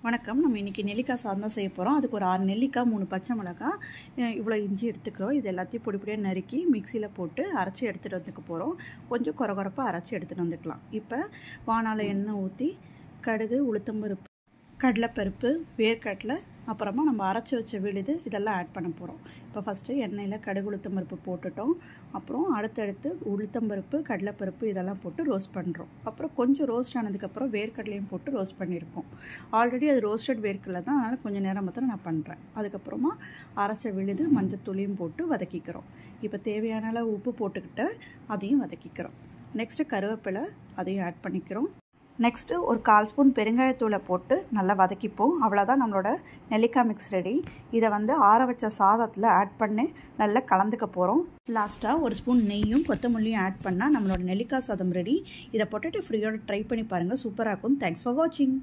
வணக்கம். நம்ம இன்றைக்கி நெல்லிக்காய் சாதம் தான் செய்ய போகிறோம். அதுக்கு ஒரு 6 நெல்லிக்காய், 3 பச்சை மிளகாய், இவ்வளோ இஞ்சி எடுத்துக்கிறோம். இது எல்லாத்தையும் பொடி பொடியாக நறுக்கி மிக்சியில் போட்டு அரைச்சி எடுத்துகிட்டு வந்துக்க போகிறோம். கொஞ்சம் கொரகொரப்பாக அரைச்சி எடுத்துகிட்டு வந்துக்கலாம். இப்போ வாணால எண்ணெய் ஊற்றி கடுகு, உளுத்தம்பருப்பு, கடலைப்பருப்பு, வேர்க்கடலை, அப்புறமா நம்ம அரைச்சி வச்ச விழுது இதெல்லாம் ஆட் பண்ண போகிறோம். இப்போ ஃபஸ்ட்டு எண்ணெயில் கடுகு, உளுத்தம்பருப்பு போட்டுட்டோம். அப்புறம் அடுத்தடுத்து உளுத்தம்பருப்பு, கடலைப்பருப்பு இதெல்லாம் போட்டு ரோஸ்ட் பண்ணுறோம். அப்புறம் கொஞ்சம் ரோஸ்ட் ஆனதுக்கப்புறம் வேர்க்கடலையும் போட்டு ரோஸ்ட் பண்ணியிருக்கோம். ஆல்ரெடி அது ரோஸ்டட் வேர்க்கடலை தான், அதனால் கொஞ்சம் நேரம் மாத்திரம் நான் பண்ணுறேன். அதுக்கப்புறமா அரைச்ச விழுது, மஞ்சத்தூளையும் போட்டு வதக்கிக்கிறோம். இப்போ தேவையான அளவு உப்பு போட்டுக்கிட்டு அதையும் வதக்கிக்கிறோம். நெக்ஸ்ட்டு கருவேப்பிலை, அதையும் ஆட் பண்ணிக்கிறோம். நெக்ஸ்ட்டு ஒரு 1/4 ஸ்பூன் பெருங்காயத்தூளை போட்டு நல்லா வதக்கிப்போம். அவ்வளோதான், நம்மளோட நெல்லிக்காய் மிக்ஸ் ரெடி. இதை ஆற வச்ச சாதத்தில் ஆட் பண்ணி நல்லா கலந்துக்க போகிறோம். லாஸ்ட்டாக ஒரு ஸ்பூன் நெய்யும் கொத்தமல்லியும் ஆட் பண்ணால் நம்மளோட நெல்லிக்காய் சாதம் ரெடி. இதை பொட்டேட்டோ ஃப்ரீயோட ட்ரை பண்ணி பாருங்கள், சூப்பராக இருக்கும். தேங்க்ஸ் ஃபார் வாட்சிங்.